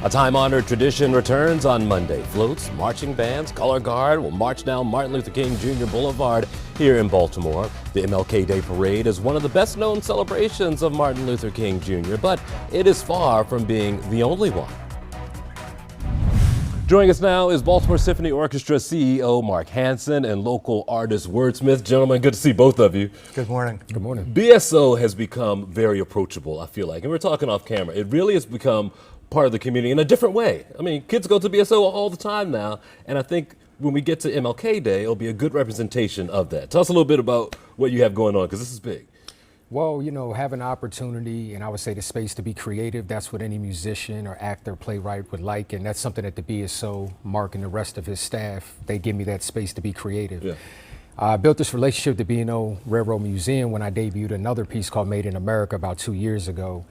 A time-honored tradition returns on Monday. Floats, marching bands, color guard will march down Martin Luther King Jr. Boulevard here in Baltimore. The MLK Day Parade is one of the best-known celebrations of Martin Luther King Jr., but it is far from being the only one. Joining us now is Baltimore Symphony Orchestra CEO Mark Hansen and local artist Wordsmith. Gentlemen, good to see both of you. Good morning. Good morning. BSO has become very approachable, I feel like, and we're talking off camera. It really has become part of the community in a different way. I mean, kids go to BSO all the time now, and I think when we get to MLK Day, it'll be a good representation of that. Tell us a little bit about what you have going on, because this is big. Well, you know, having an opportunity, and I would say the space to be creative, that's what any musician or actor, playwright would like, and that's something that the BSO, Mark and the rest of his staff, they give me that space to be creative. Yeah. I built this relationship with the B&O Railroad Museum when I debuted another piece called Made in America about 2 years ago,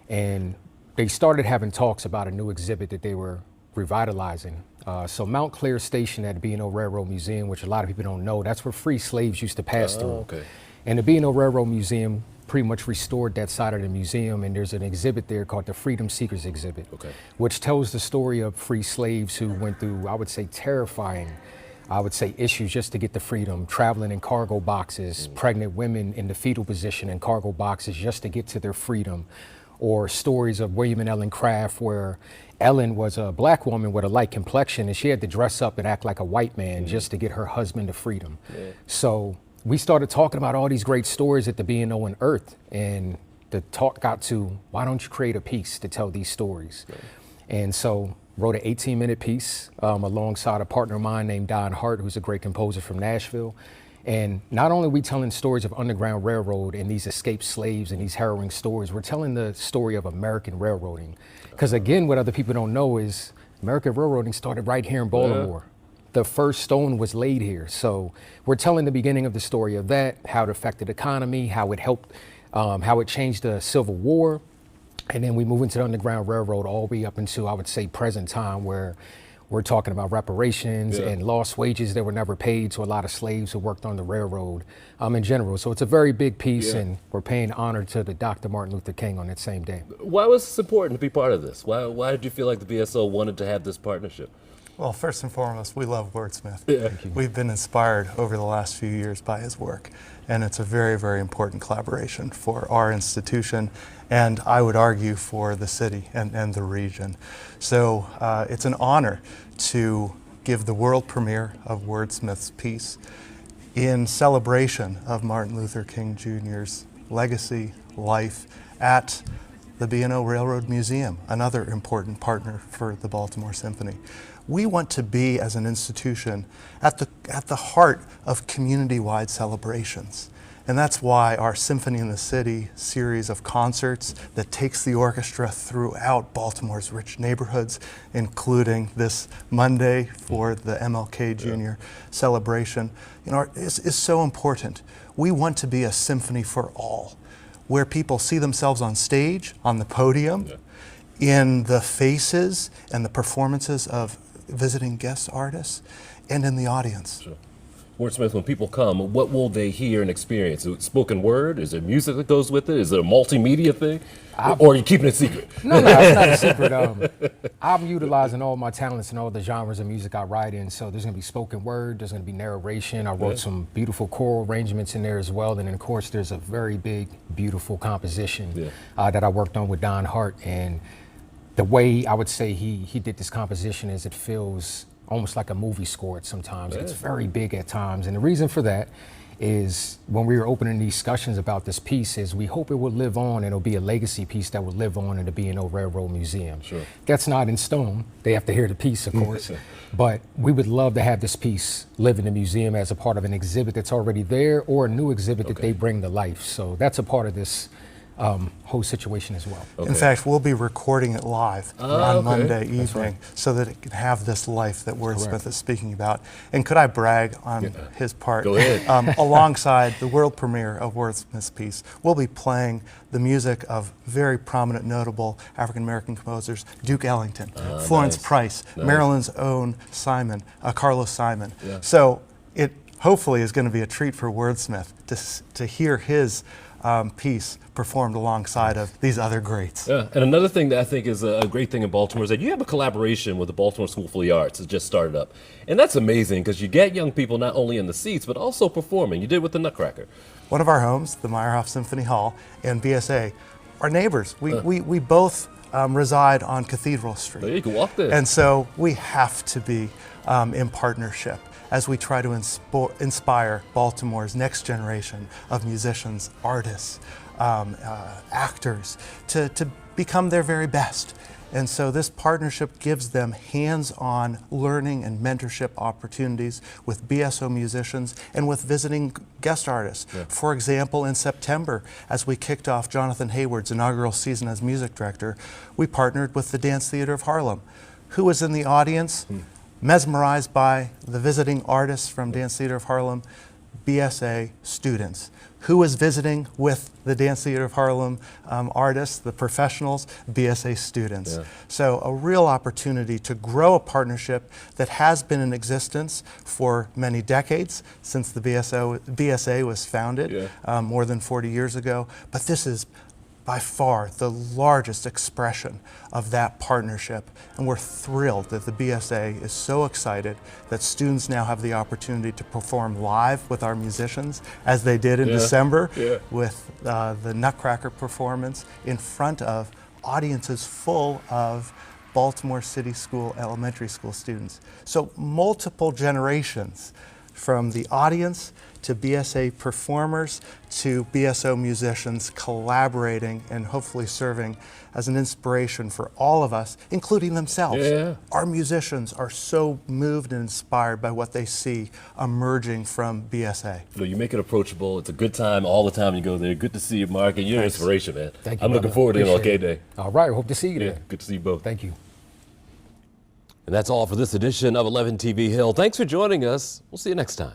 and they started having talks about a new exhibit that they were revitalizing. So Mount Clair Station at the B&O Railroad Museum, which a lot of people don't know, that's where free slaves used to pass through. Okay. And the B&O Railroad Museum pretty much restored that side of the museum, and there's an exhibit there called the Freedom Seekers exhibit, which tells the story of free slaves who went through, I would say, terrifying, issues just to get the freedom, traveling in cargo boxes, pregnant women in the fetal position in cargo boxes just to get to their freedom, or stories of William and Ellen Craft where Ellen was a black woman with a light complexion and she had to dress up and act like a white man just to get her husband to freedom. So we started talking about all these great stories at the B&O and Earth, and the talk got to, why don't you create a piece to tell these stories? And so wrote an 18-minute piece alongside a partner of mine named Don Hart, who's a great composer from Nashville. And not only are we telling stories of Underground Railroad and these escaped slaves and these harrowing stories, we're telling the story of American railroading. Because again, what other people don't know is American railroading started right here in Baltimore. The first stone was laid here. So we're telling the beginning of the story of that, how it affected the economy, how it helped, how it changed the Civil War. And then we move into the Underground Railroad all the way up into, I would say, present time, where we're talking about reparations and lost wages that were never paid to a lot of slaves who worked on the railroad in general. So it's a very big piece, and we're paying honor to the Dr. Martin Luther King on that same day. Why was this important to be part of this? Why did you feel like the BSO wanted to have this partnership? Well, first and foremost, we love Wordsmith. We've been inspired over the last few years by his work, and it's a very, very important collaboration for our institution, and I would argue for the city and the region. So it's an honor to give the world premiere of Wordsmith's piece in celebration of Martin Luther King Jr.'s legacy, life, at the B&O Railroad Museum, another important partner for the Baltimore Symphony. We want to be, as an institution, at the heart of community-wide celebrations. And that's why our Symphony in the City series of concerts that takes the orchestra throughout Baltimore's rich neighborhoods, including this Monday for the MLK Jr. celebration, is so important. We want to be a symphony for all, where people see themselves on stage, on the podium, in the faces and the performances of visiting guest artists, and in the audience. Wordsmith, when people come, what will they hear and experience? Is it spoken word? Is there music that goes with it? Is it a multimedia thing? Or are you keeping it secret? No, it's not a secret. I'm utilizing all my talents and all the genres of music I write in. So there's going to be spoken word, there's going to be narration. I wrote some beautiful choral arrangements in there as well. And then, of course, there's a very big, beautiful composition that I worked on with Don Hart. And the way I would say he did this composition is it feels almost like a movie score sometimes. It's very big at times. And the reason for that is when we were opening discussions about this piece is we hope it will live on, and it'll be a legacy piece that will live on in the B&O Railroad Museum. That's not in stone. They have to hear the piece, of course. But we would love to have this piece live in the museum as a part of an exhibit that's already there, or a new exhibit that they bring to life. So that's a part of this whole situation as well. In fact, we'll be recording it live on Monday evening so that it can have this life that Wordsmith is speaking about. And could I brag on his part? Go ahead. Alongside the world premiere of Wordsmith's piece, we'll be playing the music of very prominent, notable African-American composers, Duke Ellington, Florence Price, Maryland's own Simon, Carlos Simon. So it hopefully is going to be a treat for Wordsmith to hear his piece performed alongside of these other greats. Yeah, and another thing that I think is a great thing in Baltimore is that you have a collaboration with the Baltimore School for the Arts that just started up. And that's amazing because you get young people not only in the seats, but also performing. You did with the Nutcracker. One of our homes, the Meyerhoff Symphony Hall and BSA, are neighbors. We both reside on Cathedral Street. There you can walk there. And so we have to be in partnership as we try to inspire Baltimore's next generation of musicians, artists, actors to become their very best. And so this partnership gives them hands-on learning and mentorship opportunities with BSO musicians and with visiting guest artists. Yeah. For example, in September, as we kicked off Jonathan Hayward's inaugural season as music director, we partnered with the Dance Theater of Harlem. Who was in the audience? Mesmerized by the visiting artists from Dance Theater of Harlem, BSA students. Who was visiting with the Dance Theater of Harlem artists, the professionals, BSA students. Yeah. So a real opportunity to grow a partnership that has been in existence for many decades since the BSA was founded more than 40 years ago. But this is by far the largest expression of that partnership. And we're thrilled that the BSA is so excited that students now have the opportunity to perform live with our musicians, as they did in December with the Nutcracker performance in front of audiences full of Baltimore City School elementary school students. So multiple generations, from the audience to BSA performers to BSO musicians, collaborating and hopefully serving as an inspiration for all of us, including themselves. Yeah. Our musicians are so moved and inspired by what they see emerging from BSA. You make it approachable. It's a good time all the time you go there. Good to see you, Mark, and you're an inspiration, man. Thank you, I'm looking forward to MLK Day. All right, hope to see you there. Good to see you both. Thank you. And that's all for this edition of 11 TV Hill. Thanks for joining us. We'll see you next time.